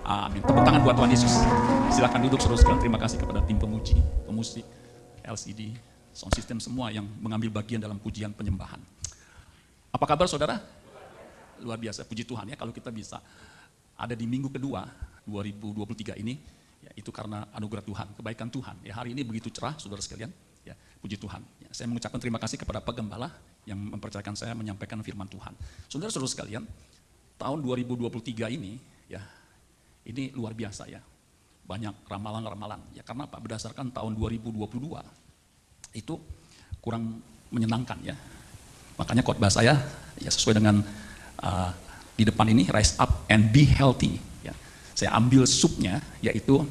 Amin. Tepuk tangan buat Tuhan Yesus. Silakan duduk saudara sekalian. Terima kasih kepada tim pemuji, pemusik, LCD, sound system semua yang mengambil bagian dalam pujian penyembahan. Apa kabar saudara? Luar biasa, puji Tuhan ya kalau kita bisa ada di minggu kedua 2023 ini, ya, itu karena anugerah Tuhan, kebaikan Tuhan. Ya, hari ini begitu cerah saudara sekalian, ya, puji Tuhan. Ya, saya mengucapkan terima kasih kepada Pak Gembala yang mempercayakan saya menyampaikan firman Tuhan. Saudara-saudara sekalian, tahun 2023 ini, ya, ini luar biasa ya, banyak ramalan-ramalan. Ya, karena apa? Berdasarkan tahun 2022 itu kurang menyenangkan ya. Makanya khotbah saya ya sesuai dengan di depan ini, rise up and be healthy. Ya. Saya ambil subnya yaitu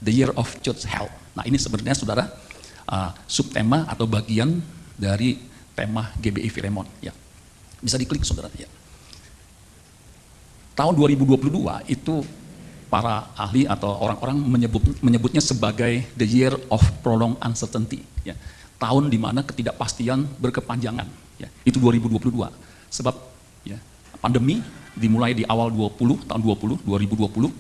the year of church health. Nah ini sebenarnya saudara subtema atau bagian dari tema GBI Filemon. Ya. Bisa diklik saudara. Ya. Tahun 2022 itu para ahli atau orang-orang menyebutnya sebagai the year of prolonged uncertainty. Ya. Tahun di mana ketidakpastian berkepanjangan. Ya. Itu 2022. Sebab ya, pandemi dimulai di awal tahun 2020,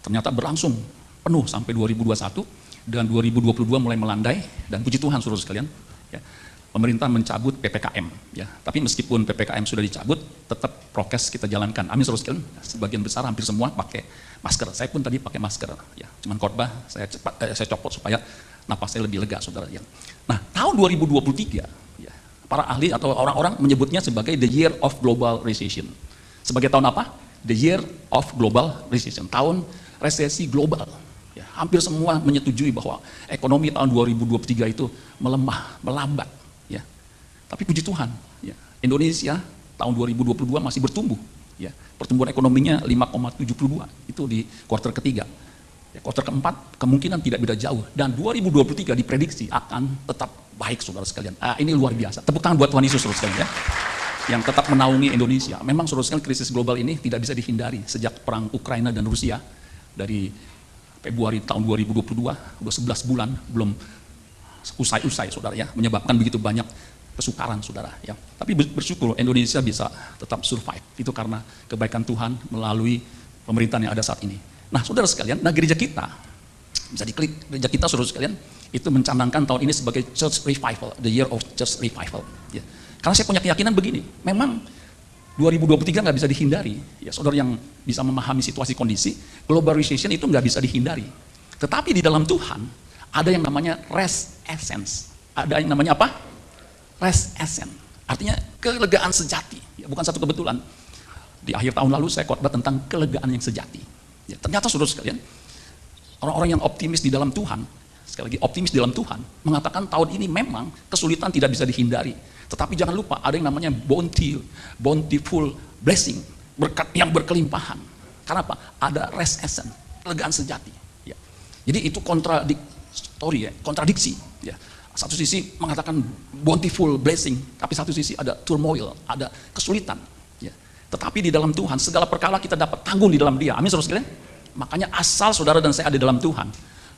ternyata berlangsung penuh sampai 2021, dan 2022 mulai melandai, dan puji Tuhan saudara sekalian, ya, pemerintah mencabut PPKM. Ya. Tapi meskipun PPKM sudah dicabut, tetap prokes kita jalankan. Amin saudara sekalian, sebagian besar hampir semua pakai masker. Saya pun tadi pakai masker. Ya. Cuman khotbah saya copot supaya napas saya lebih lega saudara. Ya. Nah tahun 2023, ya, para ahli atau orang-orang menyebutnya sebagai the year of global recession. Sebagai tahun apa? The year of global recession. Tahun resesi global. Ya, hampir semua menyetujui bahwa ekonomi tahun 2023 itu melemah, melambat. Ya. Tapi puji Tuhan, ya, Indonesia tahun 2022 masih bertumbuh. Ya. Pertumbuhan ekonominya 5,72 itu di kuartal ketiga. Ya, kuartal keempat kemungkinan tidak beda jauh. Dan 2023 diprediksi akan tetap baik saudara sekalian. Ini luar biasa. Tepuk tangan buat Tuhan Yesus saudara sekalian ya. Yang tetap menaungi Indonesia. Memang saudara sekalian krisis global ini tidak bisa dihindari sejak perang Ukraina dan Rusia dari Februari tahun 2022, udah 11 bulan belum usai-usai saudara ya, menyebabkan begitu banyak kesukaran saudara ya. Tapi bersyukur Indonesia bisa tetap survive. Itu karena kebaikan Tuhan melalui pemerintahan yang ada saat ini. Nah saudara sekalian, nah gereja kita, bisa diklik gereja kita saudara sekalian, itu mencanangkan tahun ini sebagai church revival, the year of church revival. Ya. Karena saya punya keyakinan begini, memang 2023 nggak bisa dihindari. Ya, saudara yang bisa memahami situasi kondisi, global recession itu nggak bisa dihindari. Tetapi di dalam Tuhan ada yang namanya rest essence. Ada yang namanya apa? Rest essence. Artinya kelegaan sejati. Ya, bukan satu kebetulan. Di akhir tahun lalu saya khotbah tentang kelegaan yang sejati. Ya, ternyata saudara sekalian, orang-orang yang optimis di dalam Tuhan, sekali lagi optimis di dalam Tuhan, mengatakan tahun ini memang kesulitan tidak bisa dihindari. Tetapi jangan lupa ada yang namanya bountiful blessing, berkat yang berkelimpahan. Karena apa? Ada rest essence, kelegaan sejati. Ya. Jadi itu kontradiksi. Ya. Satu sisi mengatakan bountiful blessing, tapi satu sisi ada turmoil, ada kesulitan. Ya. Tetapi di dalam Tuhan segala perkara kita dapat tanggung di dalam Dia. Amin saudara sekalian. Makanya asal saudara dan saya ada di dalam Tuhan,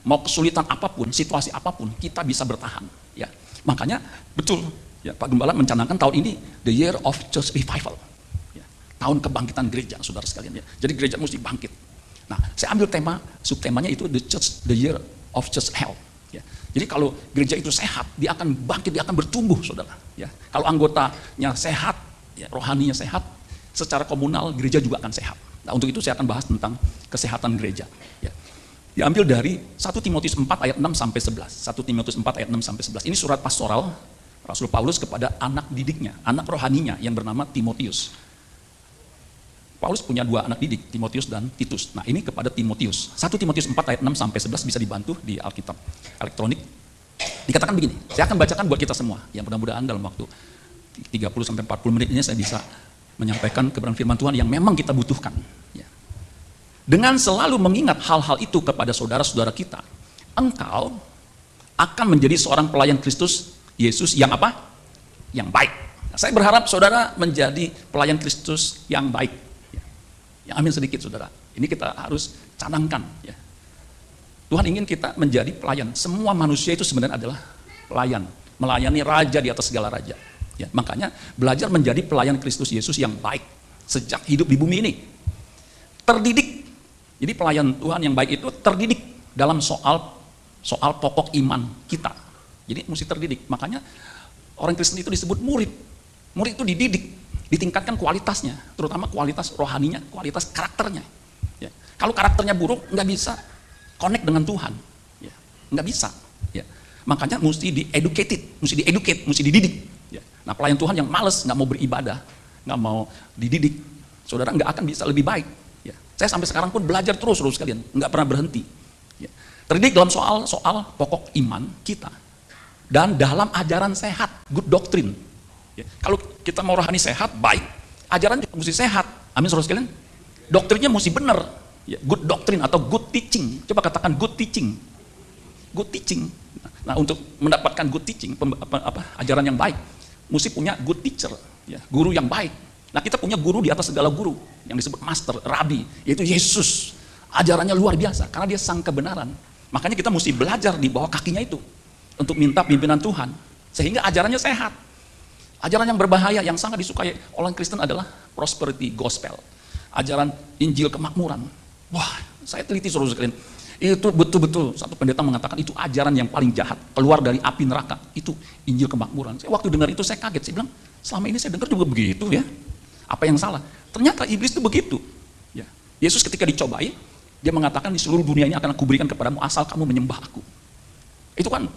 mau kesulitan apapun, situasi apapun, kita bisa bertahan. Ya. Makanya betul. Ya, Pak Gembala mencanangkan tahun ini the year of church revival. Ya, tahun kebangkitan gereja, saudara sekalian. Ya. Jadi gereja mesti bangkit. Nah, saya ambil subtemanya itu the year of church health. Ya. Jadi kalau gereja itu sehat, dia akan bangkit, dia akan bertumbuh, saudara. Ya. Kalau anggotanya sehat, ya, rohaninya sehat, secara komunal gereja juga akan sehat. Nah, untuk itu saya akan bahas tentang kesehatan gereja. Ya. Diambil dari 1 Timotius 4 ayat 6 sampai 11. 1 Timotius 4 ayat 6 sampai 11. Ini surat pastoral Rasul Paulus kepada anak didiknya, anak rohaninya yang bernama Timotius. Paulus punya dua anak didik, Timotius dan Titus. Nah ini kepada Timotius. 1 Timotius 4 ayat 6 sampai 11 bisa dibantu di Alkitab elektronik. Dikatakan begini, saya akan bacakan buat kita semua. Yang mudah-mudahan dalam waktu 30 sampai 40 menit ini saya bisa menyampaikan kebenaran firman Tuhan yang memang kita butuhkan. Ya. Dengan selalu mengingat hal-hal itu kepada saudara-saudara kita, engkau akan menjadi seorang pelayan Kristus Yesus yang apa? Yang baik. Nah, saya berharap saudara menjadi pelayan Kristus yang baik. Ya. Yang amin sedikit saudara. Ini kita harus canangkan. Ya. Tuhan ingin kita menjadi pelayan. Semua manusia itu sebenarnya adalah pelayan. Melayani raja di atas segala raja. Ya, makanya belajar menjadi pelayan Kristus Yesus yang baik. Sejak hidup di bumi ini. Terdidik Jadi pelayan Tuhan yang baik itu terdidik dalam soal pokok iman kita. Jadi mesti terdidik. Makanya orang Kristen itu disebut murid. Murid itu dididik, ditingkatkan kualitasnya, terutama kualitas rohaninya, kualitas karakternya. Ya. Kalau karakternya buruk, nggak bisa connect dengan Tuhan. Ya. Nggak bisa. Ya. Makanya mesti di-educate, mesti dididik. Ya. Nah, pelayan Tuhan yang males, nggak mau beribadah, nggak mau dididik, saudara nggak akan bisa lebih baik. Ya. Saya sampai sekarang pun belajar terus kalian, nggak pernah berhenti. Ya. Terdidik dalam soal pokok iman kita dan dalam ajaran sehat, good doctrine. Ya. Kalau kita mau rohani sehat, baik, ajaran juga mesti sehat. Amin, saudara sekalian. Doktrinnya mesti benar. Ya. Good doctrine atau good teaching. Coba katakan good teaching. Good teaching. Nah, untuk mendapatkan good teaching, ajaran yang baik, mesti punya good teacher, ya, guru yang baik. Nah, kita punya guru di atas segala guru yang disebut master, rabi, yaitu Yesus. Ajarannya luar biasa karena dia sang kebenaran. Makanya kita mesti belajar di bawah kakinya itu untuk minta pimpinan Tuhan sehingga ajarannya sehat. Ajaran yang berbahaya yang sangat disukai orang Kristen adalah prosperity gospel, ajaran Injil kemakmuran. Wah, saya teliti saudara sekalian. Itu betul-betul satu pendeta mengatakan itu ajaran yang paling jahat, keluar dari api neraka. Itu Injil kemakmuran. Saya waktu dengar itu saya kaget, saya bilang, selama ini saya dengar juga begitu ya. Apa yang salah? Ternyata iblis itu begitu. Ya. Yesus ketika dicobai, dia mengatakan di seluruh dunia ini akan aku berikan kepadamu asal kamu menyembah aku. Itu kan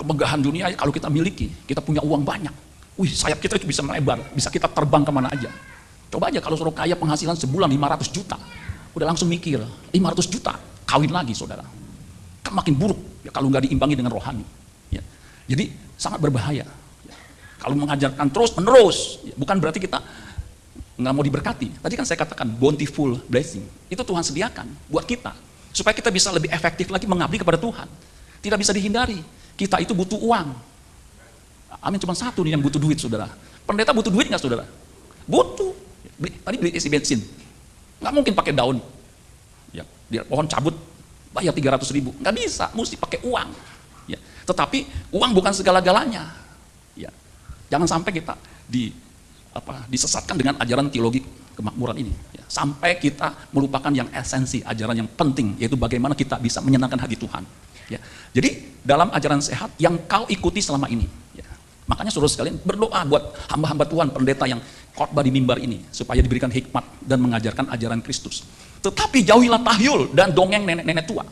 kemegahan dunia kalau kita miliki, kita punya uang banyak. Wih, sayap kita itu bisa melebar, bisa kita terbang kemana aja. Coba aja kalau saudara kaya penghasilan sebulan 500 juta, udah langsung mikir, 500 juta, kawin lagi saudara. Kan makin buruk ya, kalau nggak diimbangi dengan rohani. Ya. Jadi sangat berbahaya. Ya. Kalau mengajarkan terus-menerus, ya, bukan berarti kita nggak mau diberkati. Tadi kan saya katakan bountiful blessing, itu Tuhan sediakan buat kita, supaya kita bisa lebih efektif lagi mengabdi kepada Tuhan. Tidak bisa dihindari, kita itu butuh uang. Amin, cuma satu nih yang butuh duit saudara. Pendeta butuh duit nggak saudara? Butuh. Tadi beli isi bensin, nggak mungkin pakai daun. Ya, di pohon cabut bayar 300.000, nggak bisa, mesti pakai uang. Ya, tetapi uang bukan segala-galanya. Ya, jangan sampai kita disesatkan dengan ajaran teologi kemakmuran ini. Ya, sampai kita melupakan yang esensi, ajaran yang penting, yaitu bagaimana kita bisa menyenangkan hati Tuhan. Ya, jadi dalam ajaran sehat yang kau ikuti selama ini. Ya, makanya saudara sekalian berdoa buat hamba-hamba Tuhan, pendeta yang khotbah di mimbar ini, supaya diberikan hikmat dan mengajarkan ajaran Kristus. Tetapi jauhilah tahyul dan dongeng nenek-nenek tua.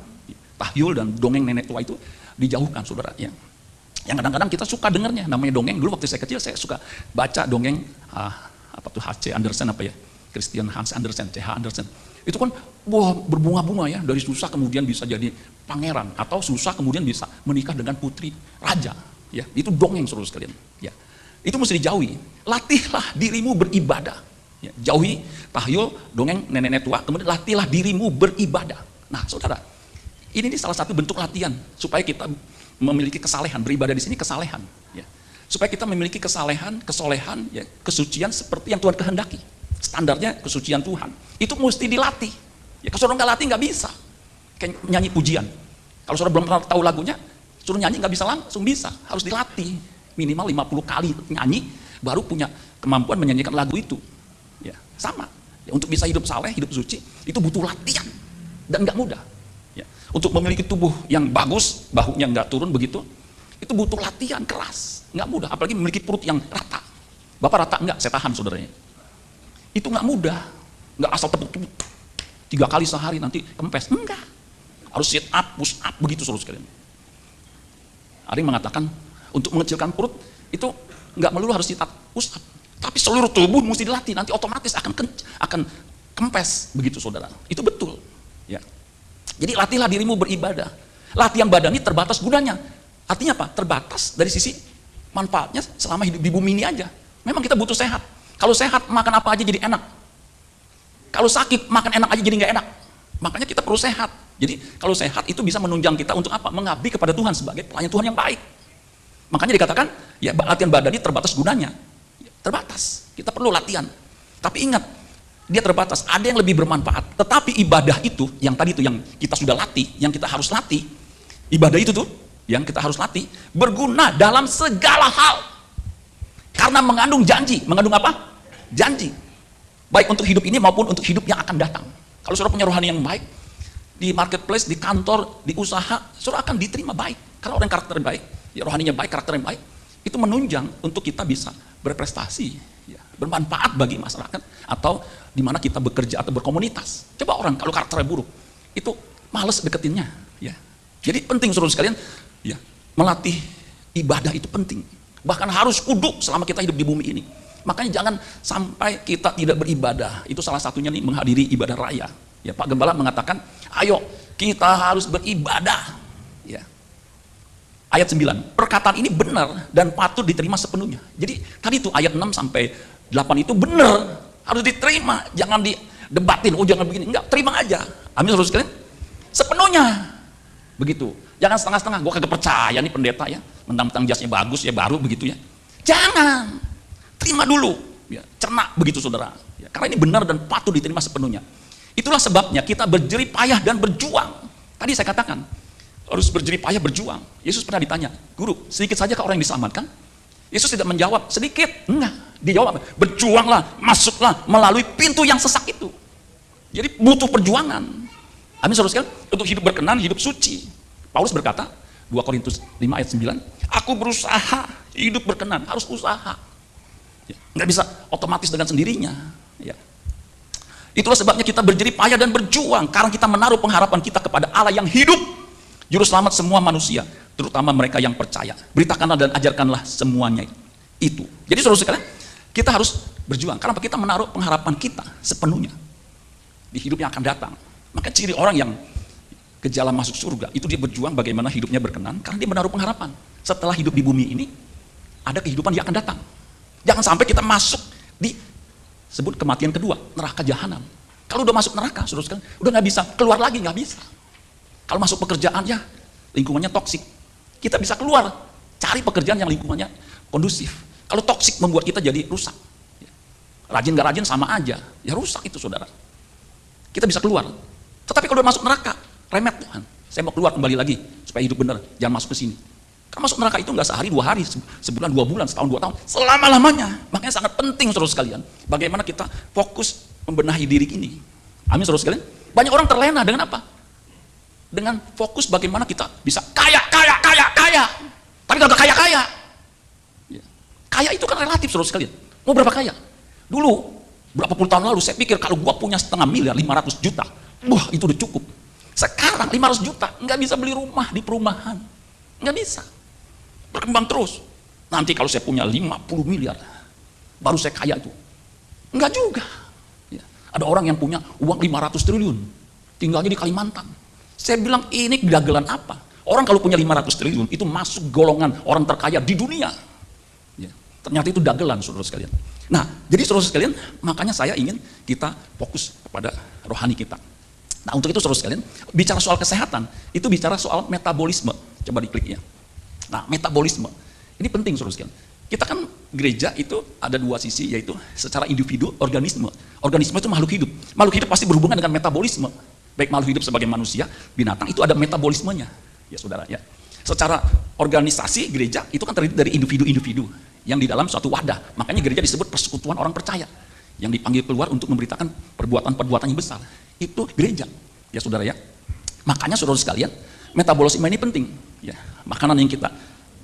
Tahyul dan dongeng nenek tua itu dijauhkan saudara. Ya. Yang kadang-kadang kita suka dengarnya, namanya dongeng. Dulu waktu saya kecil saya suka baca dongeng H.C. Andersen Christian Hans Andersen, C.H. Andersen. Itu kan berbunga-bunga ya, dari susah kemudian bisa jadi pangeran, atau susah kemudian bisa menikah dengan putri raja. Ya, itu dongeng saudara sekalian. Ya, itu mesti dijauhi. Latihlah dirimu beribadah. Ya, jauhi tahyul, dongeng nenek-nenek tua, kemudian latihlah dirimu beribadah. Nah, saudara, ini salah satu bentuk latihan supaya kita memiliki kesalehan. Beribadah di sini kesalehan. Ya, supaya kita memiliki kesalehan, kesolehan, ya, kesucian seperti yang Tuhan kehendaki. Standarnya kesucian Tuhan. Itu mesti dilatih. Ya, kalau saudara nggak latih nggak bisa. Kayak nyanyi pujian. Kalau saudara belum pernah tahu lagunya, suruh nyanyi nggak bisa langsung bisa. Harus dilatih. Minimal 50 kali nyanyi, baru punya kemampuan menyanyikan lagu itu. Ya, sama. Ya, untuk bisa hidup saleh, hidup suci, itu butuh latihan. Dan nggak mudah. Ya, untuk memiliki tubuh yang bagus, bahunya nggak turun begitu, itu butuh latihan keras. Nggak mudah. Apalagi memiliki perut yang rata. Bapak rata nggak? Saya tahan saudaranya. Itu nggak mudah, nggak asal tepuk-tepuk 3 kali sehari nanti kempes, enggak. Harus sit up, push up, begitu saudara sekalian. Ada yang mengatakan untuk mengecilkan perut itu nggak melulu harus sit up, push up, tapi seluruh tubuh mesti dilatih, nanti otomatis akan kempes, begitu saudara. Itu betul. Ya. Jadi latihlah dirimu beribadah. Latihan badani terbatas gunanya. Artinya apa? Terbatas dari sisi manfaatnya selama hidup di bumi ini aja. Memang kita butuh sehat. Kalau sehat, makan apa aja jadi enak. Kalau sakit, makan enak aja jadi nggak enak. Makanya kita perlu sehat. Jadi kalau sehat itu bisa menunjang kita untuk apa? Mengabdi kepada Tuhan sebagai pelayan Tuhan yang baik. Makanya dikatakan, ya latihan badani terbatas gunanya. Terbatas. Kita perlu latihan. Tapi ingat, dia terbatas. Ada yang lebih bermanfaat. Tetapi ibadah itu, yang tadi itu yang kita sudah latih, yang kita harus latih. Ibadah itu tuh, yang kita harus latih, berguna dalam segala hal. Karena mengandung janji. Mengandung apa? Janji. Baik untuk hidup ini maupun untuk hidup yang akan datang. Kalau saudara punya rohani yang baik, di marketplace, di kantor, di usaha, saudara akan diterima baik. Karena orang yang karakter baik, ya rohaninya baik, karakter yang baik, itu menunjang untuk kita bisa berprestasi, ya, bermanfaat bagi masyarakat, atau di mana kita bekerja atau berkomunitas. Coba orang kalau karakternya buruk, itu males deketinnya. Ya. Jadi penting saudara sekalian, ya, melatih ibadah itu penting. Bahkan harus kudu selama kita hidup di bumi ini. Makanya jangan sampai kita tidak beribadah. Itu salah satunya nih menghadiri ibadah raya. Ya, Pak Gembala mengatakan, ayo kita harus beribadah. Ya. Ayat 9, perkataan ini benar dan patut diterima sepenuhnya. Jadi tadi itu ayat 6 sampai 8 itu benar, harus diterima. Jangan didebatin, oh jangan begini. Enggak, terima aja. Amin saudara sekalian. Sepenuhnya. Begitu. Jangan setengah-setengah, gue kagak percaya nih pendeta ya. Mentang-mentang jasnya bagus ya baru begitu ya. Jangan. Terima dulu. Ya, cerna begitu saudara. Ya, karena ini benar dan patut diterima sepenuhnya. Itulah sebabnya kita berjerih payah dan berjuang. Tadi saya katakan, harus berjerih payah berjuang. Yesus pernah ditanya, guru, sedikit saja orang yang diselamatkan? Yesus tidak menjawab, sedikit. Enggak. Dijawab, berjuanglah, masuklah melalui pintu yang sesak itu. Jadi butuh perjuangan. Amin saudara sekalian, untuk hidup berkenan, hidup suci. Paulus berkata, 2 Korintus 5 ayat 9, aku berusaha hidup berkenan, harus usaha. Ya, nggak bisa otomatis dengan sendirinya. Ya. Itulah sebabnya kita berjerih payah dan berjuang, karena kita menaruh pengharapan kita kepada Allah yang hidup, juru selamat semua manusia, terutama mereka yang percaya. Beritakanlah dan ajarkanlah semuanya itu. Jadi saudara sekalian, kita harus berjuang, karena kita menaruh pengharapan kita sepenuhnya di hidup yang akan datang. Maka ciri orang yang ke jalan masuk surga, itu dia berjuang bagaimana hidupnya berkenan, karena dia menaruh pengharapan. Setelah hidup di bumi ini, ada kehidupan yang akan datang. Jangan sampai kita masuk di sebut kematian kedua, neraka jahanam. Kalau udah masuk neraka, saudara sekalian, udah nggak bisa keluar lagi, nggak bisa. Kalau masuk pekerjaan ya lingkungannya toksik, kita bisa keluar, cari pekerjaan yang lingkungannya kondusif. Kalau toksik membuat kita jadi rusak, rajin nggak rajin sama aja, ya rusak itu saudara. Kita bisa keluar, tetapi kalau udah masuk neraka, remet Tuhan. Saya mau keluar kembali lagi supaya hidup benar, jangan masuk ke sini. Karena masuk neraka itu nggak sehari, 2 hari, sebulan, 2 bulan, setahun, 2 tahun, selama-lamanya. Makanya sangat penting saudara sekalian, bagaimana kita fokus membenahi diri ini. Amin saudara sekalian. Banyak orang terlena dengan apa? Dengan fokus bagaimana kita bisa kaya. Tapi kalau kaya. Ya. Kaya itu kan relatif saudara sekalian. Mau berapa kaya? Dulu, berapa puluh tahun lalu saya pikir kalau gua punya 500 miliar, 500 juta, wah itu udah cukup. Sekarang 500 juta nggak bisa beli rumah di perumahan. Nggak bisa. Berkembang terus. Nanti kalau saya punya 50 miliar, baru saya kaya itu. Enggak juga. Ya. Ada orang yang punya uang 500 triliun, tinggalnya di Kalimantan. Saya bilang ini dagelan apa? Orang kalau punya 500 triliun itu masuk golongan orang terkaya di dunia. Ya. Ternyata itu dagelan saudara sekalian. Nah, jadi saudara sekalian, makanya saya ingin kita fokus kepada rohani kita. Nah, untuk itu saudara sekalian, bicara soal kesehatan, itu bicara soal metabolisme. Coba diklik ya. Nah, metabolisme. Ini penting saudara sekalian. Kita kan gereja itu ada 2 sisi, yaitu secara individu, organisme. Organisme itu makhluk hidup. Makhluk hidup pasti berhubungan dengan metabolisme. Baik makhluk hidup sebagai manusia, binatang, itu ada metabolismenya. Ya saudara ya. Secara organisasi gereja itu kan terdiri dari individu-individu yang di dalam suatu wadah. Makanya gereja disebut persekutuan orang percaya. Yang dipanggil keluar untuk memberitakan perbuatan-perbuatan yang besar. Itu gereja. Ya saudara ya. Makanya saudara sekalian, metabolisme ini penting. Ya, makanan yang kita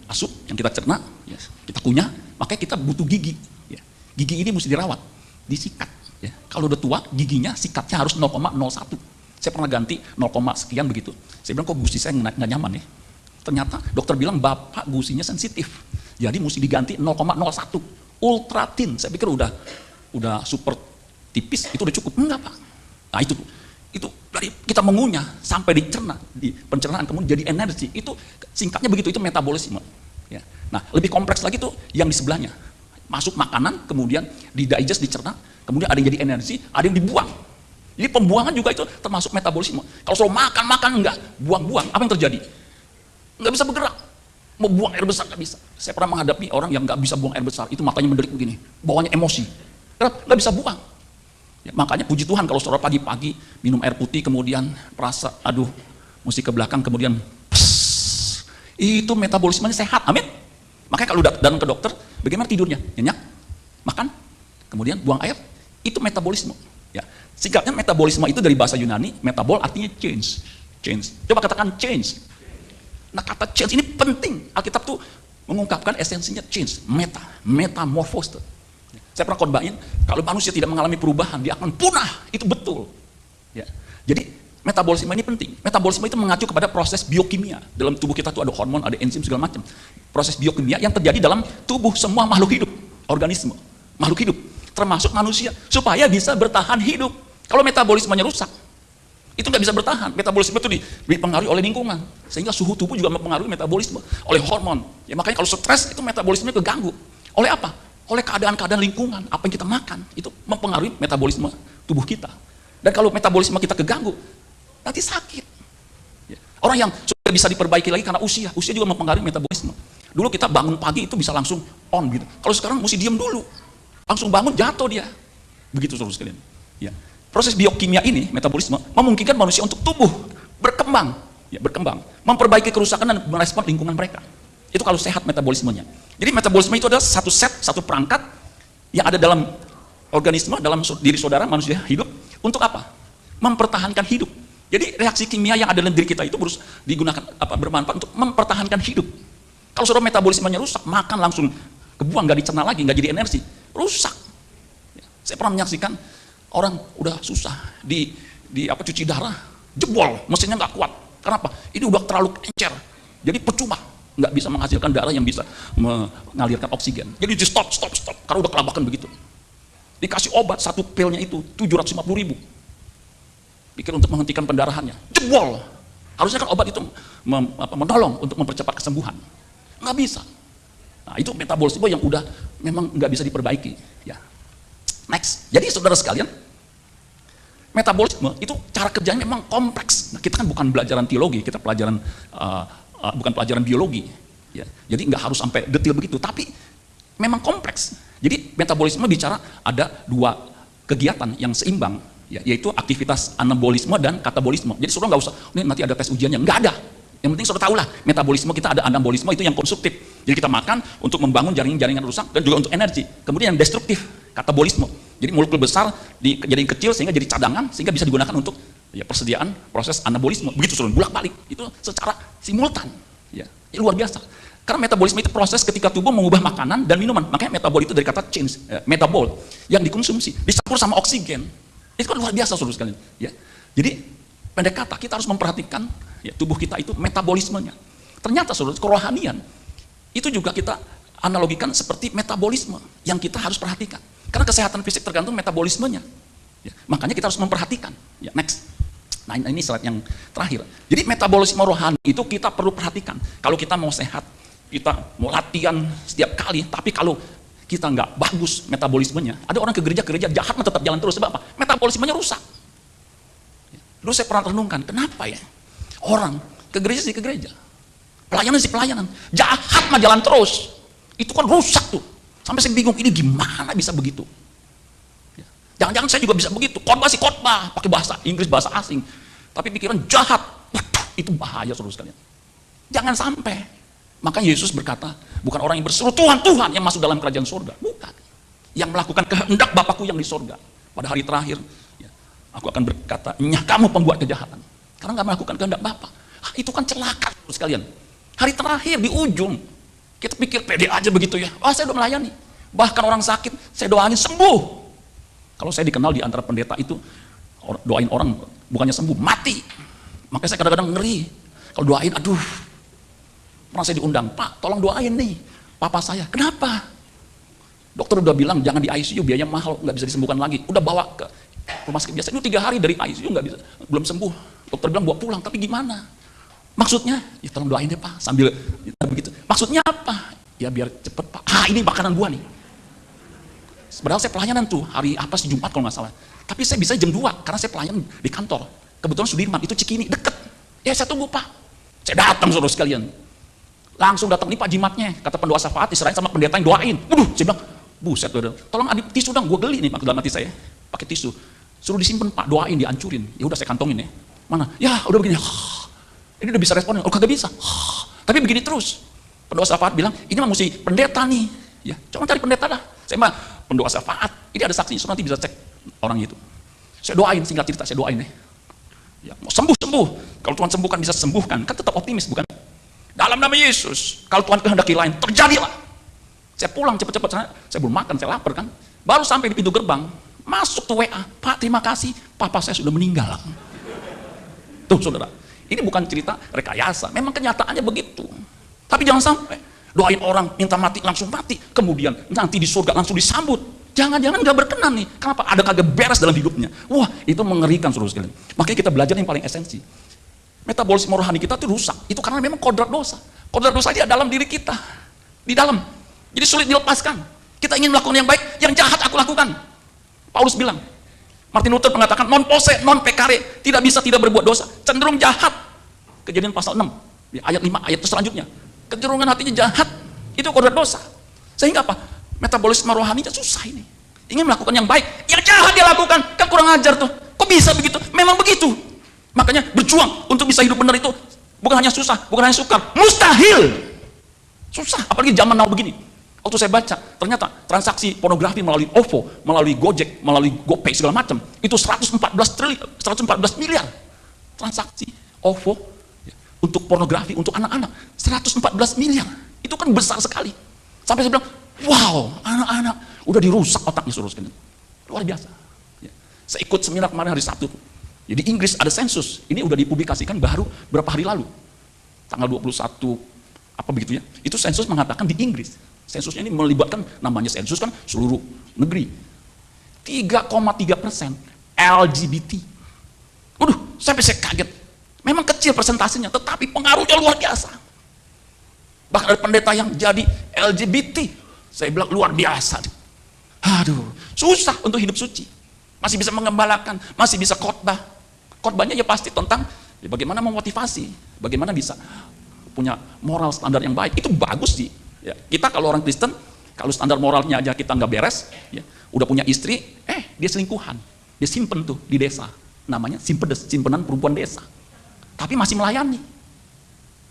asup, yang kita cerna, ya, kita kunyah, makanya kita butuh gigi. Ya. Gigi ini mesti dirawat, disikat. Ya. Kalau udah tua, giginya sikatnya harus 0,01. Saya pernah ganti 0, sekian begitu. Saya bilang kok gusi saya nggak nyaman ya. Ternyata dokter bilang bapak gusinya sensitif, jadi mesti diganti 0,01. Ultra thin. Saya pikir udah super tipis, itu udah cukup. Enggak pak. Nah itu dari kita mengunyah sampai dicerna, di pencernaan kemudian jadi energi, itu singkatnya begitu, itu metabolisme. Ya. Nah lebih kompleks lagi tuh yang di sebelahnya, masuk makanan kemudian di digest, dicerna, kemudian ada yang jadi energi, ada yang dibuang. Jadi pembuangan juga itu termasuk metabolisme. Kalau selalu makan enggak, buang-buang, apa yang terjadi? Nggak bisa bergerak, mau buang air besar nggak bisa. Saya pernah menghadapi orang yang nggak bisa buang air besar, itu matanya mendelik begini, bawahnya emosi, nggak bisa buang. Ya, makanya puji Tuhan kalau saudara pagi-pagi minum air putih kemudian merasa aduh mesti ke belakang kemudian pss, itu metabolismenya sehat, amin. Makanya kalau datang ke dokter, bagaimana tidurnya? Nyenyak, makan, kemudian buang air, itu metabolisme. Ya, Singkatnya metabolisme itu dari bahasa Yunani, metabol artinya change. Change. Coba katakan change. Nah kata change ini penting. Alkitab tuh mengungkapkan esensinya change, metamorfose. Saya pernah khotbahin, kalau manusia tidak mengalami perubahan, dia akan punah. Itu betul. Ya. Jadi metabolisme ini penting. Metabolisme itu mengacu kepada proses biokimia. Dalam tubuh kita tuh ada hormon, ada enzim segala macam. Proses biokimia yang terjadi dalam tubuh semua makhluk hidup, organisme, makhluk hidup, termasuk manusia, supaya bisa bertahan hidup. Kalau metabolismenya rusak, itu nggak bisa bertahan. Metabolisme itu dipengaruhi oleh lingkungan, sehingga suhu tubuh juga mempengaruhi metabolisme oleh hormon. Ya makanya kalau stres itu metabolismenya keganggu. Oleh apa? Oleh keadaan-keadaan lingkungan, apa yang kita makan itu mempengaruhi metabolisme tubuh kita. Dan kalau metabolisme kita keganggu, nanti sakit. Ya. Orang yang sudah bisa diperbaiki lagi karena usia juga mempengaruhi metabolisme. Dulu kita bangun pagi itu bisa langsung on gitu. Kalau sekarang mesti diam dulu, langsung bangun jatuh dia. Begitu terus sekalian. Ya. Proses biokimia ini, metabolisme, memungkinkan manusia untuk tumbuh, berkembang, memperbaiki kerusakan dan merespon lingkungan mereka. Itu kalau sehat metabolismenya. Jadi metabolisme itu adalah satu set, satu perangkat yang ada dalam organisme, dalam diri saudara manusia hidup, untuk apa? Mempertahankan hidup. Jadi reaksi kimia yang ada dalam diri kita itu harus digunakan bermanfaat untuk mempertahankan hidup. Kalau saudara metabolismenya rusak, makan langsung kebuang, nggak dicerna lagi, nggak jadi energi, rusak. Saya pernah menyaksikan orang udah susah cuci darah, jebol, mesinnya nggak kuat. Kenapa? Ini udah terlalu encer, jadi percuma, nggak bisa menghasilkan darah yang bisa mengalirkan oksigen. Jadi di stop, karena udah kelabakan begitu. Dikasih obat satu pilnya itu 750.000. Pikir untuk menghentikan pendarahannya, jebol. Harusnya kan obat itu menolong untuk mempercepat kesembuhan, nggak bisa. Nah itu metabolisme yang udah memang nggak bisa diperbaiki. Ya. Next, jadi saudara sekalian, metabolisme itu cara kerjanya memang kompleks. Nah, kita kan bukan pelajaran teologi, kita bukan pelajaran biologi. Ya. Jadi nggak harus sampai detail begitu, tapi memang kompleks. Jadi metabolisme bicara ada dua kegiatan yang seimbang, ya, yaitu aktivitas anabolisme dan katabolisme. Jadi saudara nggak usah, ini nanti ada tes ujiannya, nggak ada. Yang penting saudara tahulah, metabolisme kita ada anabolisme itu yang konsumtif. Jadi kita makan untuk membangun jaringan-jaringan rusak dan juga untuk energi. Kemudian yang destruktif, katabolisme. Jadi molekul besar dijadiin kecil sehingga jadi cadangan sehingga bisa digunakan untuk ya, persediaan proses anabolisme. Begitu saudara, bolak-balik. Itu secara simultan. Ya, luar biasa. Karena metabolisme itu proses ketika tubuh mengubah makanan dan minuman. Makanya metabol itu dari kata change, metabol yang dikonsumsi, dicampur sama oksigen. Itu kan luar biasa saudara sekalian. Ya. Jadi pendek kata kita harus memperhatikan ya, tubuh kita itu metabolismenya. Ternyata saudara, kerohanian itu juga kita analogikan seperti metabolisme yang kita harus perhatikan. Karena kesehatan fisik tergantung metabolismenya. Ya, makanya kita harus memperhatikan. Ya, next. Nah ini slide yang terakhir. Jadi metabolisme rohani itu kita perlu perhatikan. Kalau kita mau sehat, kita mau latihan setiap kali, tapi kalau kita nggak bagus metabolismenya, ada orang ke gereja jahat tetap jalan terus. Sebab apa? Metabolismenya rusak. Dulu saya pernah renungkan, kenapa ya orang ke gereja sih ke gereja, pelayanan sih pelayanan, jahat mah jalan terus. Itu kan rusak tuh. Sampai saya bingung, ini gimana bisa begitu? Jangan-jangan saya juga bisa begitu, khotbah sih khotbah, pakai bahasa Inggris, bahasa asing. Tapi pikiran jahat, itu bahaya saudara sekalian. Jangan sampai. Makanya Yesus berkata, bukan orang yang berseru Tuhan, Tuhan yang masuk dalam kerajaan surga. Bukan. Yang melakukan kehendak Bapakku yang di surga. Pada hari terakhir, ya, aku akan berkata, nyah kamu pembuat kejahatan. Karena nggak melakukan kehendak Bapa. Itu kan celaka saudara sekalian. Hari terakhir, di ujung, kita pikir pede aja begitu ya. Saya udah melayani. Bahkan orang sakit, saya doain sembuh. Kalau saya dikenal di antara pendeta itu, doain orang bukannya sembuh, mati. Makanya saya kadang-kadang ngeri. Kalau doain, aduh. Pernah saya diundang, Pak tolong doain nih, papa saya. Kenapa? Dokter udah bilang jangan di ICU, biayanya mahal, nggak bisa disembuhkan lagi. Udah bawa ke rumah sakit biasa, itu 3 hari dari ICU nggak bisa, belum sembuh. Dokter bilang bawa pulang, tapi gimana? Maksudnya, ya tolong doain deh Pak, sambil begitu. Maksudnya apa? Ya biar cepet Pak. Ini makanan gua nih. Padahal saya pelayanan tuh, hari apa sih, Jumat kalau nggak salah. Tapi saya bisa jam 2, karena saya pelayanan di kantor. Kebetulan Sudirman, itu Cikini, deket. Ya saya tunggu Pak. Saya datang saudara sekalian. Langsung datang nih Pak jimatnya, kata pendoa syafaat, diserahin sama pendeta yang doain. Saya bilang, buset, tolong adik tisu dong, gue geli nih Pak, dalam hati saya. Pakai tisu. Suruh disimpan Pak, doain, dihancurin. Ya udah saya kantongin ya. Mana? Ya udah begini. Ini udah bisa responin. Oh kagak bisa. Tapi begini terus. Pendoa syafaat bilang, ini mah mesti pendeta nih. Ya, coba cari pendeta dah. Saya mah pendoa syafaat. Ini ada saksi, so nanti bisa cek orang itu. Saya doain, singkat cerita saya doain ya. Mau sembuh. Kalau Tuhan sembuhkan bisa sembuhkan, kan tetap optimis bukan? Dalam nama Yesus, kalau Tuhan kehendaki lain, terjadilah. Saya pulang cepet-cepet, saya belum makan, saya lapar kan. Baru sampai di pintu gerbang, masuk tuh WA, Pak terima kasih, papa saya sudah meninggal. Tuh saudara, ini bukan cerita rekayasa, memang kenyataannya begitu. Tapi jangan sampai doain orang minta mati langsung mati, kemudian nanti di surga langsung disambut. Jangan-jangan gak berkenan nih. Kenapa? Ada kagak beres dalam hidupnya. Wah, itu mengerikan saudara sekalian. Makanya kita belajar yang paling esensi. Metabolisme rohani kita itu rusak. Itu karena memang kodrat dosa. Kodrat dosa dia dalam diri kita. Di dalam. Jadi sulit dilepaskan. Kita ingin melakukan yang baik, yang jahat aku lakukan. Paulus bilang, Martin Luther mengatakan, non posse, non pecare, tidak bisa tidak berbuat dosa, cenderung jahat. Kejadian pasal 6, ayat 5, ayat selanjutnya. Kecenderungan hatinya jahat, itu kodrat dosa. Sehingga apa? Metabolisme rohaninya susah ini. Ingin melakukan yang baik, yang jahat dia lakukan. Kan kurang ajar tuh. Kok bisa begitu? Memang begitu. Makanya berjuang untuk bisa hidup benar itu bukan hanya susah, bukan hanya sukar, mustahil. Susah, apalagi zaman now begini. Waktu saya baca, ternyata transaksi pornografi melalui OVO, melalui Gojek, melalui GoPay segala macam, itu 114 miliar transaksi OVO untuk pornografi untuk anak-anak. 114 miliar. Itu kan besar sekali. Sampai saya bilang, wow, anak-anak udah dirusak otaknya suruh sekalian. Luar biasa. Ya. Saya ikut seminar kemarin hari Sabtu. Jadi Inggris ada sensus. Ini udah dipublikasikan baru berapa hari lalu. Tanggal 21 apa begitu ya. Itu sensus mengatakan di Inggris. Sensusnya ini melibatkan namanya sensus kan seluruh negeri. 3,3% LGBT. Waduh, sampai saya kaget. Memang kecil persentasenya, tetapi pengaruhnya luar biasa. Bahkan ada pendeta yang jadi LGBT. Saya bilang luar biasa. Aduh, susah untuk hidup suci. Masih bisa mengembalakan, masih bisa khotbah. Khotbahnya ya pasti tentang ya bagaimana memotivasi, bagaimana bisa punya moral standar yang baik. Itu bagus sih. Ya, kita kalau orang Kristen, kalau standar moralnya aja kita nggak beres, ya, udah punya istri, dia selingkuhan. Dia simpen tuh di desa. Namanya simpedes, simpenan perempuan desa. Tapi masih melayani.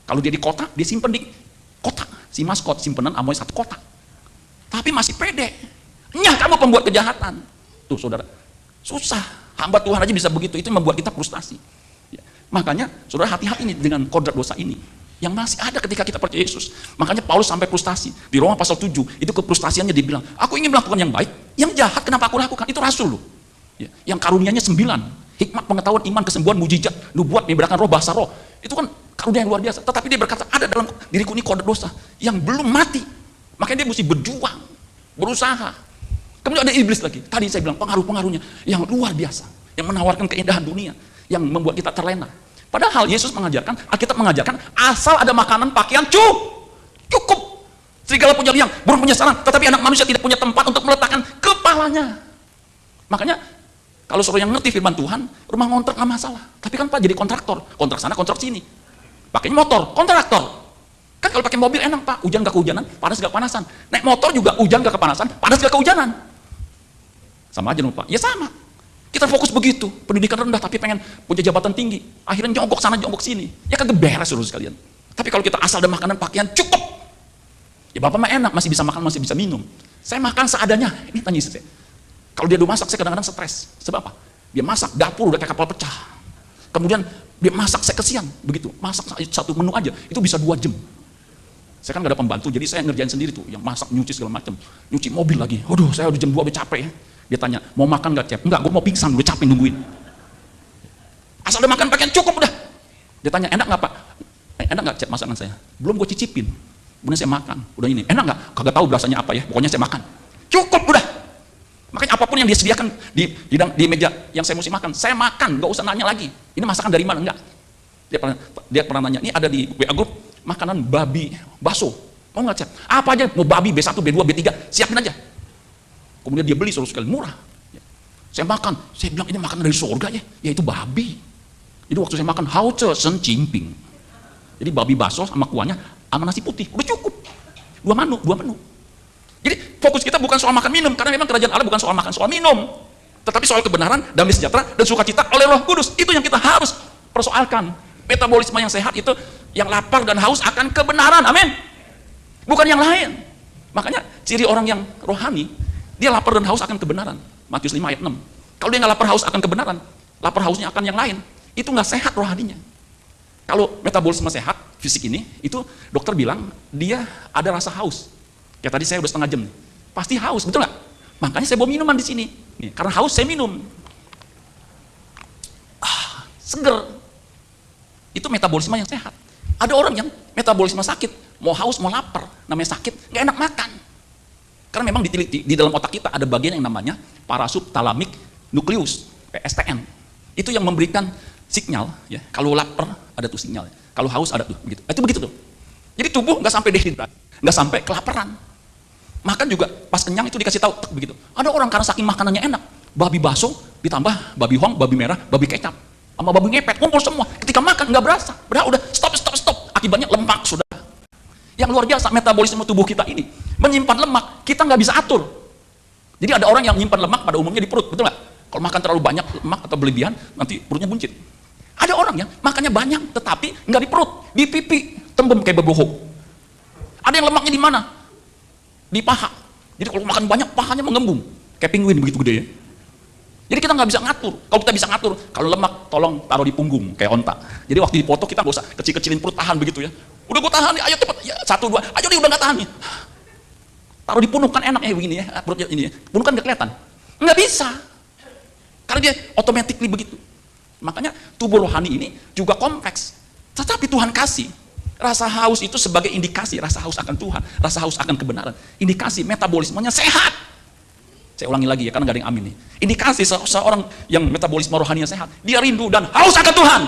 Kalau dia di kota, dia simpen di kota. Si maskot, simpenan amoy satu kota. Tapi masih pede. Nyah kamu pembuat kejahatan. Tuh saudara, susah. Hamba Tuhan aja bisa begitu. Itu membuat kita frustasi. Ya. Makanya saudara hati-hati nih dengan kodrat dosa ini. Yang masih ada ketika kita percaya Yesus. Makanya Paulus sampai frustasi. Di Roma pasal 7, itu kefrustasiannya dia bilang, aku ingin melakukan yang baik, yang jahat kenapa aku lakukan? Itu rasul loh. Ya. Yang karunianya 9. Hikmat, pengetahuan, iman, kesembuhan, mujizat, nubuat, memberikan roh, bahasa roh. Itu kan karunia yang luar biasa. Tetapi dia berkata, ada dalam diriku ini kodrat dosa yang belum mati. Makanya dia mesti berjuang, berusaha. Kemudian ada iblis lagi. Tadi saya bilang pengaruh-pengaruhnya yang luar biasa, yang menawarkan keindahan dunia, yang membuat kita terlena. Padahal Yesus mengajarkan, Alkitab mengajarkan, asal ada makanan, pakaian, cukup. Serigala punya liang, burung punya sarang, tetapi anak manusia tidak punya tempat untuk meletakkan kepalanya. Makanya kalau suruh yang ngerti firman Tuhan, rumah ngontrak nggak masalah. Tapi kan Pak jadi kontraktor, kontrak sana, kontrak sini. Pakainya motor, kontraktor. Kan kalau pakai mobil enak Pak, hujan gak kehujanan, panas gak kepanasan. Naik motor juga hujan gak kepanasan, panas gak kehujanan. Sama aja dong Pak, ya sama. Kita fokus begitu, pendidikan rendah tapi pengen punya jabatan tinggi. Akhirnya jongkok sana, jongkok sini. Ya kagak beres suruh sekalian. Tapi kalau kita asal ada makanan, pakaian, cukup. Ya Bapak mah enak, masih bisa makan, masih bisa minum. Saya makan seadanya. Ini tanya istri saya. Kalau dia udah masak, saya kadang-kadang stres. Sebab apa? Dia masak, dapur udah kayak kapal pecah. Kemudian dia masak, saya kesian. Begitu, masak satu menu aja, itu bisa 2 jam. Saya kan gak ada pembantu, jadi saya ngerjain sendiri tuh. Yang masak, nyuci segala macam. Nyuci mobil lagi. Waduh, saya udah jam 2, udah capek ya. Dia tanya, mau makan gak Cep? Enggak, gue mau pingsan, udah capek nungguin. Asal udah makan pakaian cukup udah. Dia tanya, enak gak Pak? Enak gak Cep masakan saya? Belum gue cicipin. Kemudian saya makan, udah ini. Enak gak? Kagak tahu rasanya apa ya, pokoknya saya makan. Cukup udah. Makanya apapun yang dia sediakan di meja yang saya mesti makan, saya makan, gak usah nanya lagi. Ini masakan dari mana? Enggak. Dia pernah nanya, ini ada di WA group, makanan babi, bakso. Mau gak Cep? Apa aja, mau babi, B1, B2, B3, siapin aja. Kemudian dia beli selalu sekali murah. Saya makan, saya bilang ini makanan dari surga ya, yaitu babi. Jadi waktu saya makan hauce sen cimping. Jadi babi bakso sama kuahnya sama nasi putih, udah cukup. 2 menu. Jadi fokus kita bukan soal makan minum, karena memang kerajaan Allah bukan soal makan, soal minum. Tetapi soal kebenaran, damai sejahtera, dan sukacita oleh Roh Kudus. Itu yang kita harus persoalkan. Metabolisme yang sehat itu yang lapar dan haus akan kebenaran, amin. Bukan yang lain. Makanya ciri orang yang rohani, dia lapar dan haus akan kebenaran. Matius 5 ayat 6. Kalau dia nggak lapar haus akan kebenaran, lapar hausnya akan yang lain, itu nggak sehat rohaninya. Kalau metabolisme sehat, fisik ini, itu dokter bilang dia ada rasa haus. Kayak tadi saya udah setengah jam nih, pasti haus, betul nggak? Makanya saya bawa minuman di sini. Nih, karena haus saya minum. Seger. Itu metabolisme yang sehat. Ada orang yang metabolisme sakit, mau haus, mau lapar, namanya sakit, nggak enak makan. Karena memang di dalam otak kita ada bagian yang namanya parasubthalamic nucleus, PSTN. Itu yang memberikan sinyal, ya. Kalau lapar ada tuh sinyal, kalau haus ada tuh, begitu. Itu begitu tuh. Jadi tubuh nggak sampai dehidrasi, nggak sampai kelaparan. Makan juga pas kenyang itu dikasih tahu, begitu. Ada orang karena saking makanannya enak, babi baso ditambah babi hong, babi merah, babi kecap, sama babi ngepet, kumpul semua. Ketika makan nggak berasa, udah stop. Akibatnya lemak sudah. Yang luar biasa metabolisme tubuh kita ini menyimpan lemak, kita nggak bisa atur. Jadi ada orang yang menyimpan lemak pada umumnya di perut, betul nggak? Kalau makan terlalu banyak lemak atau berlebihan, nanti perutnya buncit. Ada orang yang makannya banyak, tetapi nggak di perut, di pipi, tembem kayak beboho. Ada yang lemaknya di mana? Di paha. Jadi kalau makan banyak, pahanya mengembung, kayak penguin begitu gede ya. Jadi kita nggak bisa ngatur. Kalau kita bisa ngatur, kalau lemak tolong taruh di punggung kayak onta. Jadi waktu dipoto kita nggak usah kecil-kecilin perut, tahan begitu ya. Udah gue tahan nih, ayo cepat, ya, 1, 2, ayo nih udah nggak tahan nih. Taruh di punuk kan enak ya begini ya, perutnya ini ya. Punuk kan nggak kelihatan. Nggak bisa. Karena dia automatically begitu. Makanya tubuh rohani ini juga kompleks. Tetapi Tuhan kasih rasa haus itu sebagai indikasi rasa haus akan Tuhan, rasa haus akan kebenaran. Indikasi metabolismenya sehat. Saya ulangi lagi ya, karena nggak ada yang amin nih. Indikasi seorang yang metabolisme rohaninya sehat, dia rindu dan haus akan Tuhan.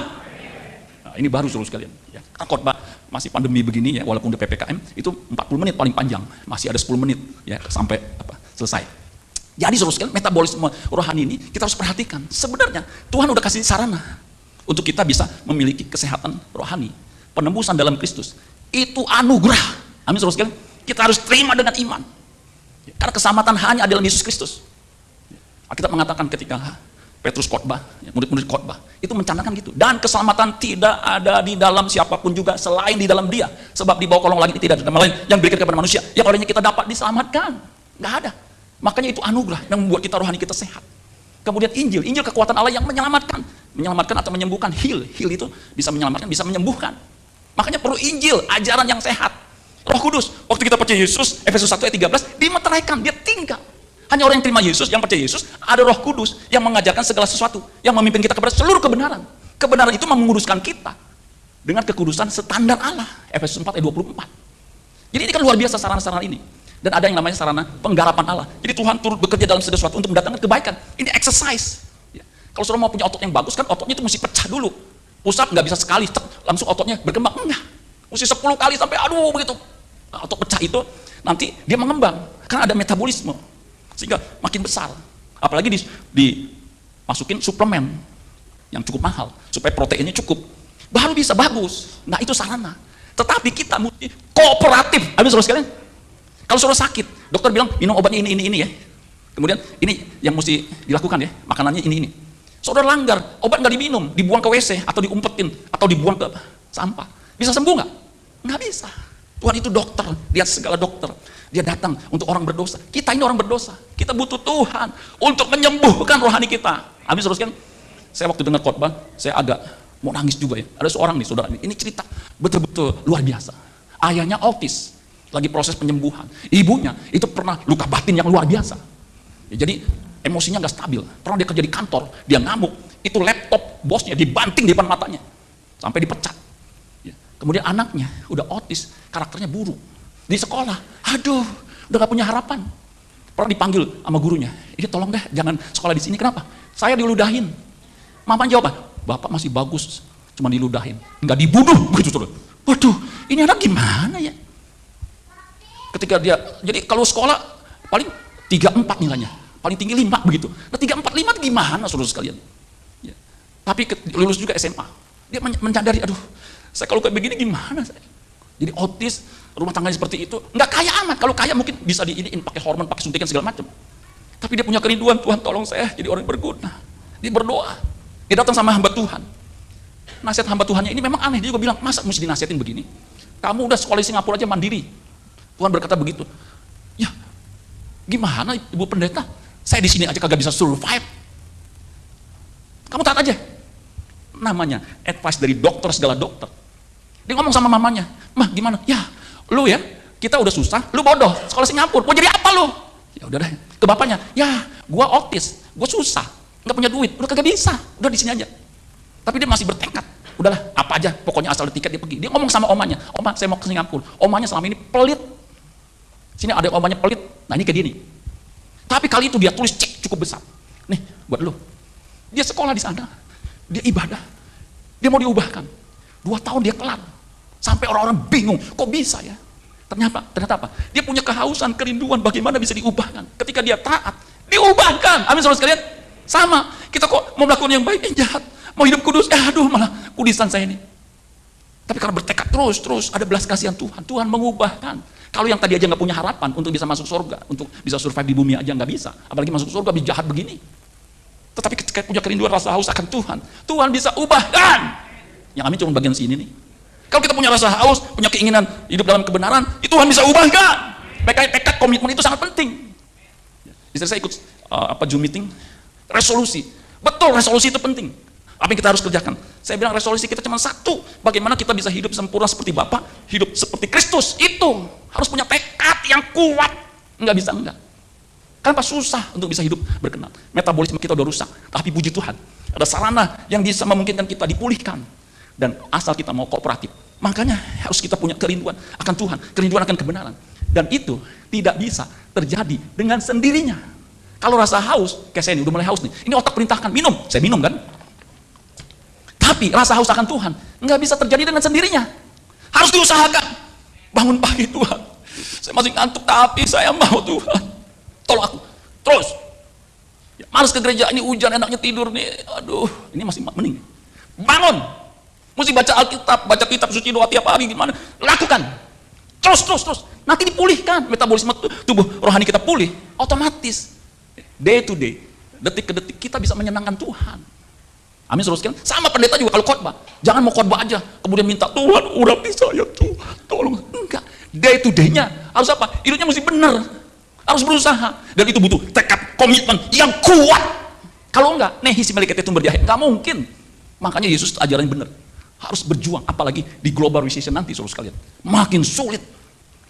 Nah, ini baru seluruh sekalian. Ya. Karena khotbah masih pandemi begini ya, walaupun udah PPKM, itu 40 menit paling panjang. Masih ada 10 menit ya sampai selesai. Jadi seluruh sekalian, metabolisme rohani ini kita harus perhatikan. Sebenarnya Tuhan udah kasih sarana untuk kita bisa memiliki kesehatan rohani. Penembusan dalam Kristus itu anugerah. Amin seluruh sekalian. Kita harus terima dengan iman. Karena keselamatan hanya ada dalam Yesus Kristus. Kita mengatakan ketika Petrus khotbah, murid-murid khotbah, itu mencanangkan gitu. Dan keselamatan tidak ada di dalam siapapun juga selain di dalam Dia. Sebab di bawah kolong langit tidak ada nama lain yang diberikan kepada manusia yang olehnya kita dapat diselamatkan. Nggak ada. Makanya itu anugerah yang membuat kita rohani kita sehat. Kemudian Injil kekuatan Allah yang menyelamatkan atau menyembuhkan. Heal itu bisa menyelamatkan, bisa menyembuhkan. Makanya perlu Injil, ajaran yang sehat. Roh Kudus, waktu kita percaya Yesus, Efesus 1 ayat 13, dimeteraikan, dia tinggal. Hanya orang yang terima Yesus, yang percaya Yesus, ada Roh Kudus yang mengajarkan segala sesuatu, yang memimpin kita kepada seluruh kebenaran. Kebenaran itu menguruskan kita dengan kekudusan standar Allah. Efesus 4 ayat 24. Jadi ini kan luar biasa sarana-sarana ini. Dan ada yang namanya sarana penggarapan Allah. Jadi Tuhan turut bekerja dalam segala sesuatu untuk mendatangkan kebaikan. Ini exercise. Ya. Kalau saudara mau punya otot yang bagus, kan ototnya itu mesti pecah dulu. Pusat nggak bisa sekali, langsung ototnya berkembang. Enggak. Mesti 10 kali sampai aduh begitu. Nah, otot pecah itu nanti dia mengembang karena ada metabolisme sehingga makin besar. Apalagi dimasukin suplemen yang cukup mahal supaya proteinnya cukup, baru bisa bagus. Nah itu sarana. Tetapi kita mesti kooperatif. Habis saudara sekalian, kalau saudara sakit, dokter bilang minum obatnya ini ya. Kemudian ini yang mesti dilakukan ya, makanannya ini. Saudara langgar, obat nggak diminum, dibuang ke WC atau diumpetin atau dibuang ke sampah. Bisa sembuh nggak? Nggak bisa. Tuhan itu dokter, dia segala dokter. Dia datang untuk orang berdosa. Kita ini orang berdosa. Kita butuh Tuhan untuk menyembuhkan rohani kita. Habis terus kan, saya waktu dengar khotbah, saya agak mau nangis juga ya. Ada seorang nih saudara ini cerita betul-betul luar biasa. Ayahnya autis, lagi proses penyembuhan. Ibunya itu pernah luka batin yang luar biasa. Ya, jadi emosinya nggak stabil. Pernah dia kerja di kantor, dia ngamuk. Itu laptop bosnya dibanting di depan matanya, sampai dipecat. Kemudian anaknya udah autis, karakternya buruk. Di sekolah, aduh, udah gak punya harapan. Pernah dipanggil sama gurunya, ini tolong deh jangan sekolah di sini. Kenapa? Saya diludahin. Mama jawab, bapak masih bagus, cuma diludahin, nggak dibunuh begitu saudara. Waduh, ini anak gimana ya? Ketika dia, jadi kalau sekolah paling 3-4 nilainya, paling tinggi 5 begitu. Nah 3-4-5 gimana saudara sekalian? Ya. Tapi lulus juga SMA, dia menyadari, aduh, saya kalau kayak begini gimana saya? Jadi autis, rumah tangganya seperti itu, nggak kaya amat. Kalau kaya mungkin bisa diiniin pakai hormon, pakai suntikan segala macam. Tapi dia punya kerinduan, Tuhan tolong saya jadi orang berguna. Dia berdoa, dia datang sama hamba Tuhan. Nasihat hamba Tuhannya ini memang aneh. Dia juga bilang, masa mesti dinasihatin begini? Kamu udah sekolah di Singapura aja mandiri. Tuhan berkata begitu. Ya, gimana Ibu Pendeta? Saya di sini aja kagak bisa survive. Kamu taat aja. Namanya advice dari dokter, segala dokter. Dia ngomong sama mamanya, mah gimana? Ya, lu ya, kita udah susah, lu bodoh, sekolah Singapura, mau jadi apa lu? Ya udah deh. Ke bapaknya, ya, gua autis, gua susah, nggak punya duit, udah kagak bisa, udah di sini aja. Tapi dia masih bertekad, udahlah, apa aja, pokoknya asal ada tiket dia pergi. Dia ngomong sama omanya, oma saya mau ke Singapura. Omanya selama ini pelit. Sini ada omanya pelit, nah ini kayak gini. Tapi kali itu dia tulis cek cukup besar. Nih, buat lu. Dia sekolah di sana, dia ibadah, dia mau diubahkan. 2 tahun dia kelar. Sampai orang-orang bingung, kok bisa ya? Ternyata apa? Dia punya kehausan, kerinduan bagaimana bisa diubahkan. Ketika dia taat, diubahkan. Amin, saudara sekalian. Sama, kita kok mau melakukan yang baik, jahat. Mau hidup kudus, aduh malah kudisan saya ini. Tapi karena bertekad terus ada belas kasihan Tuhan. Tuhan mengubahkan. Kalau yang tadi aja nggak punya harapan untuk bisa masuk surga, untuk bisa survive di bumi aja nggak bisa. Apalagi masuk surga lebih jahat begini. Tetapi ketika punya kerinduan rasa haus akan Tuhan, Tuhan bisa ubahkan. Yang amin cuma bagian sini nih. Kalau kita punya rasa haus, punya keinginan hidup dalam kebenaran, itu Tuhan bisa ubahkan. Tekad, komitmen itu sangat penting. Istri saya ikut Zoom meeting, resolusi. Betul, resolusi itu penting. Apa yang kita harus kerjakan? Saya bilang resolusi kita cuma satu. Bagaimana kita bisa hidup sempurna seperti Bapa, hidup seperti Kristus. Itu harus punya tekad yang kuat. Nggak bisa enggak. Kenapa susah untuk bisa hidup berkenan? Metabolisme kita udah rusak. Tapi puji Tuhan, ada sarana yang bisa memungkinkan kita dipulihkan. Dan asal kita mau kooperatif. Makanya harus kita punya kerinduan akan Tuhan, kerinduan akan kebenaran. Dan itu tidak bisa terjadi dengan sendirinya. Kalau rasa haus, kayak saya ini udah mulai haus nih. Ini otak perintahkan, minum. Saya minum kan? Tapi rasa haus akan Tuhan nggak bisa terjadi dengan sendirinya. Harus diusahakan. Bangun pagi Tuhan. Saya masih ngantuk tapi saya mau Tuhan. Tolong aku. Terus. Ya, males ke gereja, ini hujan enaknya tidur nih. Aduh, ini masih mending. Bangun. Mesti baca Alkitab, baca kitab suci, doa tiap hari gimana? Lakukan. Terus. Nanti dipulihkan. Metabolisme tubuh rohani kita pulih. Otomatis. Day to day, detik ke detik kita bisa menyenangkan Tuhan. Amin, saudara sekalian. Sama pendeta juga kalau khotbah. Jangan mau khotbah aja, kemudian minta Tuhan urapi saya Tuhan, tolong. Enggak. Day to day-nya harus apa? Hidupnya mesti benar. Harus berusaha. Dan itu butuh tekad, komitmen yang kuat. Kalau enggak, nehisi malaikat itu berjahit. Enggak mungkin. Makanya Yesus ajaran benar. Harus berjuang, apalagi di global recession nanti, saudara sekalian. Makin sulit.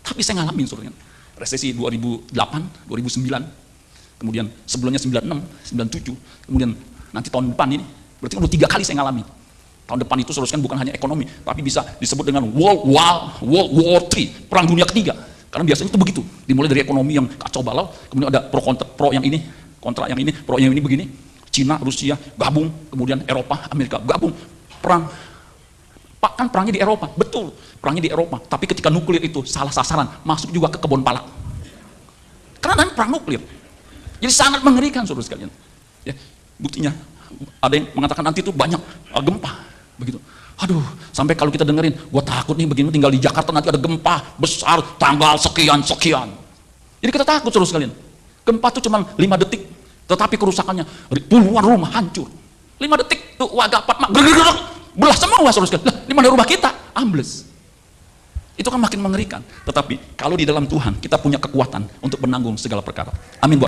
Tapi saya ngalamin, saudara. Resesi 2008, 2009, kemudian sebelumnya 96, 97, kemudian nanti tahun depan ini. Berarti udah 3 kali saya ngalamin. Tahun depan itu seharusnya bukan hanya ekonomi, tapi bisa disebut dengan World War III, Perang Dunia Ketiga. Karena biasanya itu begitu, dimulai dari ekonomi yang kacau balau, kemudian ada pro yang ini, kontra yang ini, pro yang ini begini, Cina, Rusia, gabung, kemudian Eropa, Amerika, gabung, perang. Pak, kan perangnya di Eropa, betul, perangnya di Eropa, tapi ketika nuklir itu salah sasaran, masuk juga ke kebun pala. Karena perang nuklir. Jadi sangat mengerikan, saudara sekalian. Ya, buktinya, ada yang mengatakan nanti itu banyak gempa, begitu. Aduh, sampai kalau kita dengerin, gua takut nih begini tinggal di Jakarta nanti ada gempa besar tanggal sekian. Jadi kita takut, saudara sekalian. Gempa itu cuma 5 detik, tetapi kerusakannya puluhan rumah hancur. 5 detik tuh warga apartemen belah semua, saudara sekalian. Lah, di mana rumah kita? Ambles. Itu kan makin mengerikan. Tetapi kalau di dalam Tuhan kita punya kekuatan untuk menanggung segala perkara. Amin.